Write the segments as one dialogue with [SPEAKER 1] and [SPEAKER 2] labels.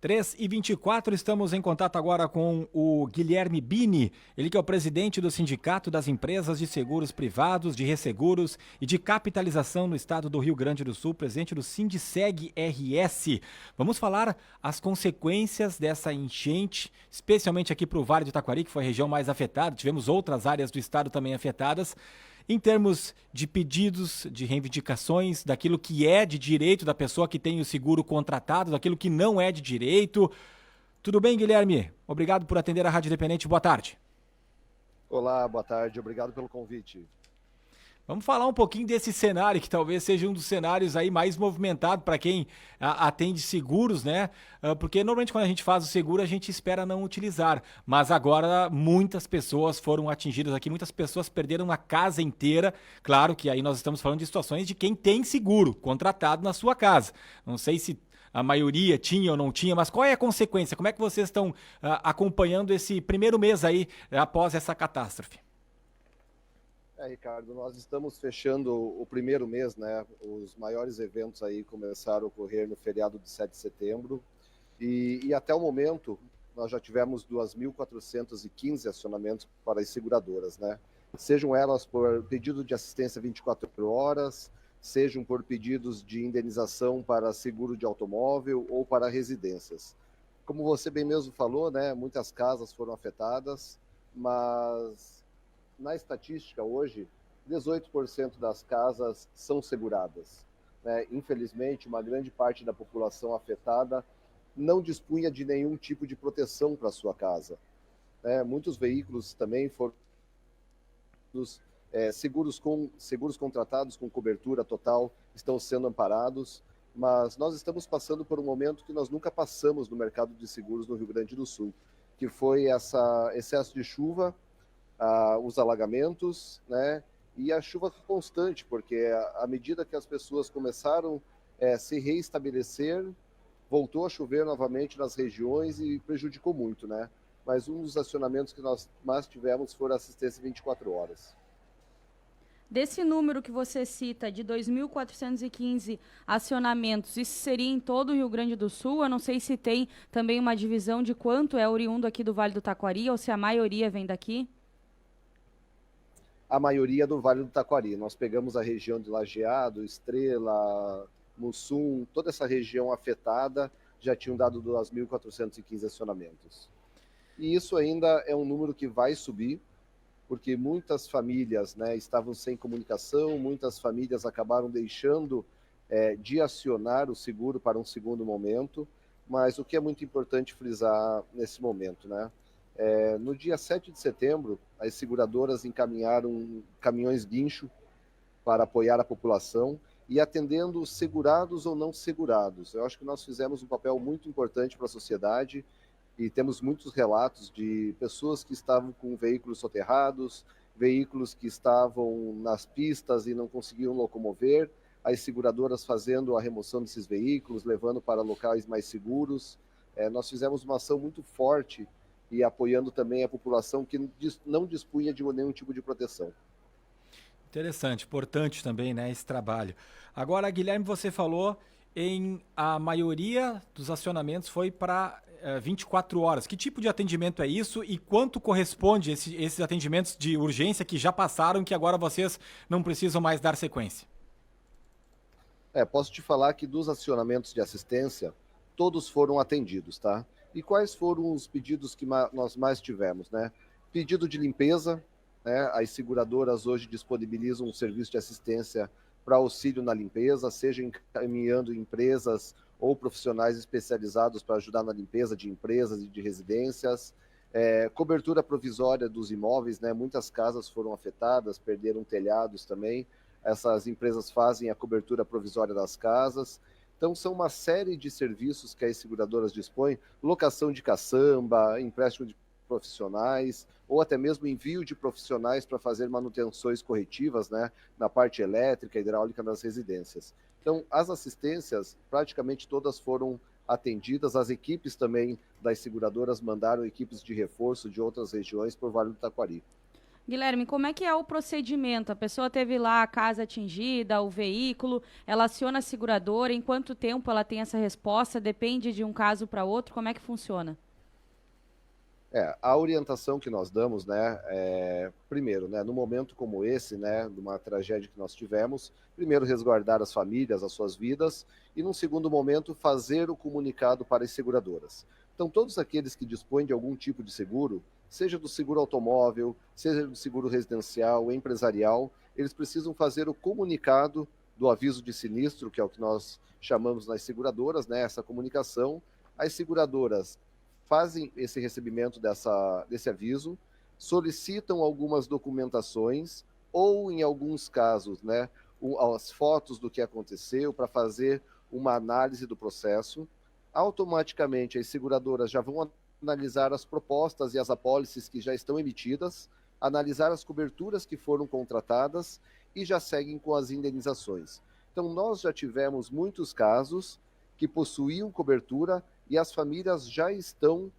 [SPEAKER 1] 3h24, estamos em contato agora com o Guilherme Bini, ele que é o presidente do Sindicato das Empresas de Seguros Privados, de Resseguros e de Capitalização no estado do Rio Grande do Sul, presidente do Sindiceg-RS. Vamos falar as consequências dessa enchente, especialmente aqui para o Vale do Taquari, que foi a região mais afetada, tivemos outras áreas do estado também afetadas. Em termos de pedidos, de reivindicações, daquilo que é de direito da pessoa que tem o seguro contratado, daquilo que não é de direito. Tudo bem, Guilherme? Obrigado por atender a Rádio Independente. Boa tarde.
[SPEAKER 2] Olá, boa tarde. Obrigado pelo convite.
[SPEAKER 1] Vamos falar um pouquinho desse cenário, que talvez seja um dos cenários aí mais movimentados para quem atende seguros, né? Porque normalmente quando a gente faz o seguro, a gente espera não utilizar. Mas agora muitas pessoas foram atingidas aqui, muitas pessoas perderam a casa inteira. Claro que aí nós estamos falando de situações de quem tem seguro contratado na sua casa. Não sei se a maioria tinha ou não tinha, mas qual é a consequência? Como é que vocês estão acompanhando esse primeiro mês aí após essa catástrofe?
[SPEAKER 2] Ricardo, nós estamos fechando o primeiro mês, né? Os maiores eventos aí começaram a ocorrer no feriado de 7 de setembro e até o momento nós já tivemos 2.415 acionamentos para as seguradoras, né? Sejam elas por pedido de assistência 24 horas, sejam por pedidos de indenização para seguro de automóvel ou para residências. Como você bem mesmo falou, né? Muitas casas foram afetadas, mas na estatística hoje, 18% das casas são seguradas, né? Infelizmente, uma grande parte da população afetada não dispunha de nenhum tipo de proteção para a sua casa, né? Muitos veículos também foram seguros contratados com cobertura total, estão sendo amparados, mas nós estamos passando por um momento que nós nunca passamos no mercado de seguros no Rio Grande do Sul, que foi esse excesso de chuva, os alagamentos, né? E a chuva constante, porque à medida que as pessoas começaram a se reestabelecer, voltou a chover novamente nas regiões e prejudicou muito, né? Mas um dos acionamentos que nós mais tivemos foi a assistência 24 horas.
[SPEAKER 3] Desse número que você cita, de 2.415 acionamentos, isso seria em todo o Rio Grande do Sul? Eu não sei se tem também uma divisão de quanto é oriundo aqui do Vale do Taquari ou se a maioria vem daqui?
[SPEAKER 2] A maioria do Vale do Taquari. Nós pegamos a região de Lajeado, Estrela, Mussum, toda essa região afetada já tinham dado 2.415 acionamentos. E isso ainda é um número que vai subir, porque muitas famílias, né, estavam sem comunicação, muitas famílias acabaram deixando de acionar o seguro para um segundo momento, mas o que é muito importante frisar nesse momento, né? No dia 7 de setembro, as seguradoras encaminharam caminhões guincho para apoiar a população e atendendo segurados ou não segurados. Eu acho que nós fizemos um papel muito importante para a sociedade e temos muitos relatos de pessoas que estavam com veículos soterrados, veículos que estavam nas pistas e não conseguiam locomover, as seguradoras fazendo a remoção desses veículos, levando para locais mais seguros. Nós fizemos uma ação muito forte e apoiando também a população que não dispunha de nenhum tipo de proteção.
[SPEAKER 1] Interessante, importante também, né, esse trabalho. Agora, Guilherme, você falou em a maioria dos acionamentos foi para 24 horas. Que tipo de atendimento é isso e quanto corresponde esses atendimentos de urgência que já passaram, que agora vocês não precisam mais dar sequência?
[SPEAKER 2] Posso te falar que dos acionamentos de assistência, todos foram atendidos, tá? E quais foram os pedidos que nós mais tivemos, né? Pedido de limpeza, né? As seguradoras hoje disponibilizam um serviço de assistência para auxílio na limpeza, seja encaminhando empresas ou profissionais especializados para ajudar na limpeza de empresas e de residências. Cobertura provisória dos imóveis, né? Muitas casas foram afetadas, perderam telhados também. Essas empresas fazem a cobertura provisória das casas. Então, são uma série de serviços que as seguradoras dispõem, locação de caçamba, empréstimo de profissionais, ou até mesmo envio de profissionais para fazer manutenções corretivas, né, na parte elétrica, hidráulica das residências. Então, as assistências, praticamente todas foram atendidas, as equipes também das seguradoras mandaram equipes de reforço de outras regiões por Vale do Taquari.
[SPEAKER 3] Guilherme, como é que é o procedimento? A pessoa teve lá a casa atingida, o veículo, ela aciona a seguradora, em quanto tempo ela tem essa resposta? Depende de um caso para outro, como é que funciona?
[SPEAKER 2] A orientação que nós damos, né, primeiro, né, no momento como esse, né, de uma tragédia que nós tivemos, primeiro resguardar as famílias, as suas vidas, e num segundo momento fazer o comunicado para as seguradoras. Então, todos aqueles que dispõem de algum tipo de seguro, seja do seguro automóvel, seja do seguro residencial, empresarial, eles precisam fazer o comunicado do aviso de sinistro, que é o que nós chamamos nas seguradoras, né, essa comunicação. As seguradoras fazem esse recebimento desse aviso, solicitam algumas documentações ou, em alguns casos, né, as fotos do que aconteceu para fazer uma análise do processo. Automaticamente, as seguradoras já vão analisar as propostas e as apólices que já estão emitidas, analisar as coberturas que foram contratadas e já seguem com as indenizações. Então, nós já tivemos muitos casos que possuíam cobertura e as famílias já estão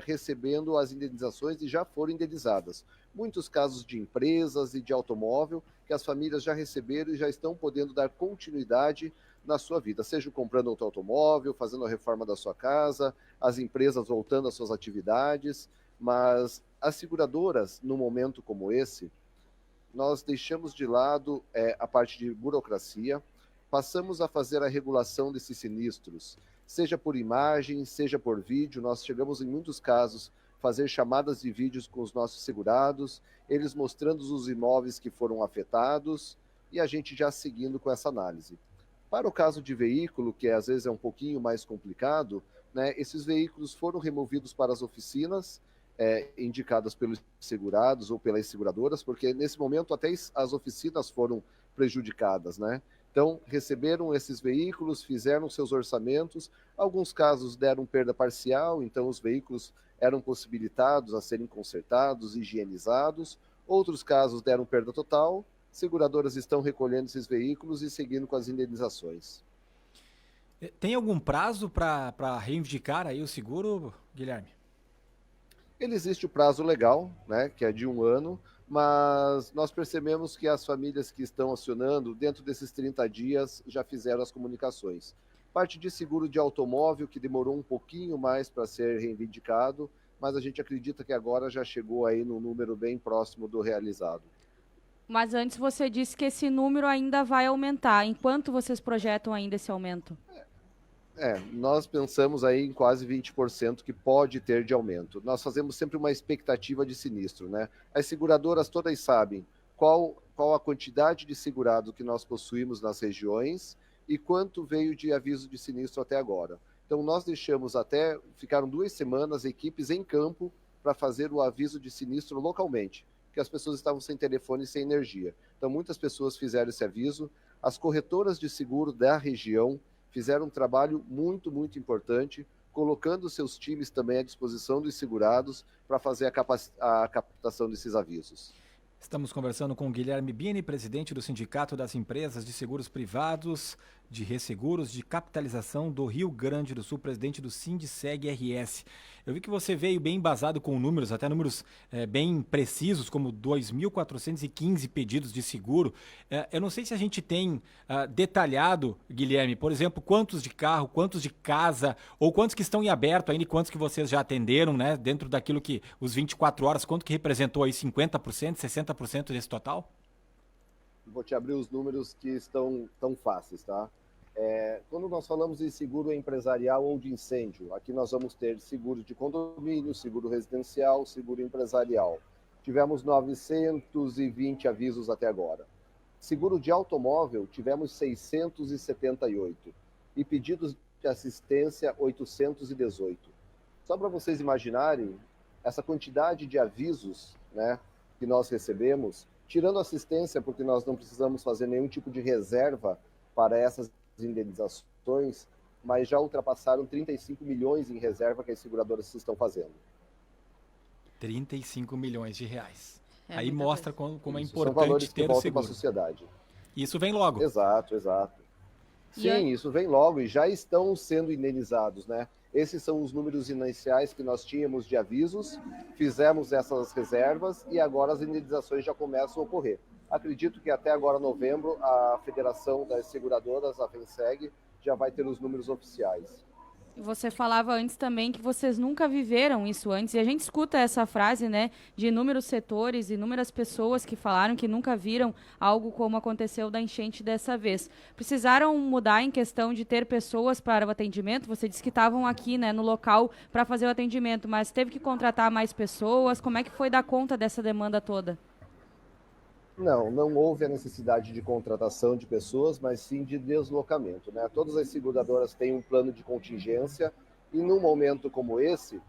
[SPEAKER 2] recebendo as indenizações e já foram indenizadas. Muitos casos de empresas e de automóvel que as famílias já receberam e já estão podendo dar continuidade na sua vida, seja comprando outro automóvel, fazendo a reforma da sua casa, as empresas voltando às suas atividades, mas as seguradoras, num momento como esse, nós deixamos de lado a parte de burocracia, passamos a fazer a regulação desses sinistros, seja por imagem, seja por vídeo. Nós chegamos, em muitos casos, fazer chamadas de vídeos com os nossos segurados, eles mostrando os imóveis que foram afetados e a gente já seguindo com essa análise. Para o caso de veículo, que às vezes é um pouquinho mais complicado, né, esses veículos foram removidos para as oficinas, indicadas pelos segurados ou pelas seguradoras, porque nesse momento até as oficinas foram prejudicadas, né? Então, receberam esses veículos, fizeram seus orçamentos, alguns casos deram perda parcial, então os veículos eram possibilitados a serem consertados, higienizados, outros casos deram perda total, seguradoras estão recolhendo esses veículos e seguindo com as indenizações.
[SPEAKER 1] Tem algum prazo para reivindicar aí o seguro, Guilherme?
[SPEAKER 2] Ele existe o prazo legal, né, que é de 1 ano, mas nós percebemos que as famílias que estão acionando, dentro desses 30 dias, já fizeram as comunicações. Parte de seguro de automóvel, que demorou um pouquinho mais para ser reivindicado, mas a gente acredita que agora já chegou aí no número bem próximo do realizado.
[SPEAKER 3] Mas antes você disse que esse número ainda vai aumentar. Enquanto vocês projetam ainda esse aumento?
[SPEAKER 2] Nós pensamos aí em quase 20% que pode ter de aumento. Nós fazemos sempre uma expectativa de sinistro, né? As seguradoras todas sabem qual a quantidade de segurado que nós possuímos nas regiões e quanto veio de aviso de sinistro até agora. Então, nós ficaram 2 semanas, equipes em campo para fazer o aviso de sinistro localmente, porque as pessoas estavam sem telefone e sem energia. Então, muitas pessoas fizeram esse aviso. As corretoras de seguro da região fizeram um trabalho muito, muito importante, colocando seus times também à disposição dos segurados para fazer a captação desses avisos.
[SPEAKER 1] Estamos conversando com o Guilherme Bini, presidente do Sindicato das Empresas de Seguros Privados, de Resseguros, de Capitalização do Rio Grande do Sul, presidente do Sindiceg-RS. Eu vi que você veio bem embasado com números, até números bem precisos, como 2.415 pedidos de seguro. Eu não sei se a gente tem detalhado, Guilherme, por exemplo, quantos de carro, quantos de casa, ou quantos que estão em aberto ainda e quantos que vocês já atenderam, né? Dentro daquilo que, os 24 horas, quanto que representou aí, 50%, 60% desse total?
[SPEAKER 2] Vou te abrir os números que estão tão fáceis, tá? Quando nós falamos em seguro empresarial ou de incêndio, aqui nós vamos ter seguro de condomínio, seguro residencial, seguro empresarial. Tivemos 920 avisos até agora. Seguro de automóvel, tivemos 678. E pedidos de assistência, 818. Só para vocês imaginarem, essa quantidade de avisos, né, que nós recebemos, tirando assistência, porque nós não precisamos fazer nenhum tipo de reserva para essas indenizações, mas já ultrapassaram 35 milhões em reserva que as seguradoras estão fazendo.
[SPEAKER 1] 35 milhões de reais. Aí mostra como é
[SPEAKER 2] Isso,
[SPEAKER 1] importante
[SPEAKER 2] são valores
[SPEAKER 1] ter
[SPEAKER 2] que
[SPEAKER 1] o
[SPEAKER 2] voltam para a
[SPEAKER 1] seguro.
[SPEAKER 2] sociedade.
[SPEAKER 1] Isso vem logo.
[SPEAKER 2] Exato. Sim, isso vem logo e já estão sendo indenizados, né? Esses são os números iniciais que nós tínhamos de avisos, fizemos essas reservas e agora as indenizações já começam a ocorrer. Acredito que até agora, novembro, a Federação das Seguradoras, a FENSEG, já vai ter os números oficiais.
[SPEAKER 3] Você falava antes também que vocês nunca viveram isso antes, e a gente escuta essa frase, né, de inúmeros setores, inúmeras pessoas que falaram que nunca viram algo como aconteceu da enchente dessa vez. Precisaram mudar em questão de ter pessoas para o atendimento? Você disse que estavam aqui, né, no local para fazer o atendimento, mas teve que contratar mais pessoas? Como é que foi dar conta dessa demanda toda?
[SPEAKER 2] Não houve a necessidade de contratação de pessoas, mas sim de deslocamento, né? Todas as seguradoras têm um plano de contingência e num momento como esse,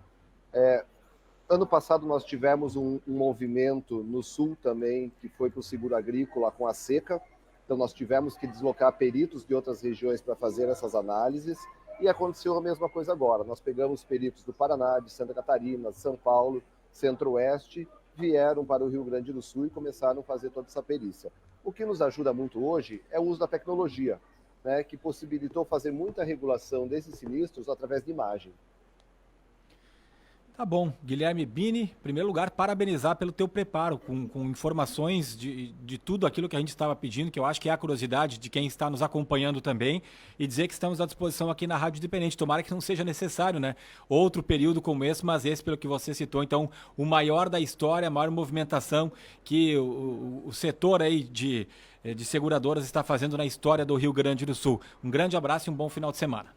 [SPEAKER 2] ano passado nós tivemos um movimento no sul também, que foi para o seguro agrícola com a seca, então nós tivemos que deslocar peritos de outras regiões para fazer essas análises e aconteceu a mesma coisa agora. Nós pegamos peritos do Paraná, de Santa Catarina, São Paulo, Centro-Oeste, vieram para o Rio Grande do Sul e começaram a fazer toda essa perícia. O que nos ajuda muito hoje é o uso da tecnologia, né, que possibilitou fazer muita regulação desses sinistros através de imagem.
[SPEAKER 1] Tá bom, Guilherme Bini, em primeiro lugar, parabenizar pelo teu preparo, com informações de tudo aquilo que a gente estava pedindo, que eu acho que é a curiosidade de quem está nos acompanhando também, e dizer que estamos à disposição aqui na Rádio Independente. Tomara que não seja necessário, né? Outro período como esse, mas esse pelo que você citou, então, o maior da história, a maior movimentação que o setor aí de seguradoras está fazendo na história do Rio Grande do Sul. Um grande abraço e um bom final de semana.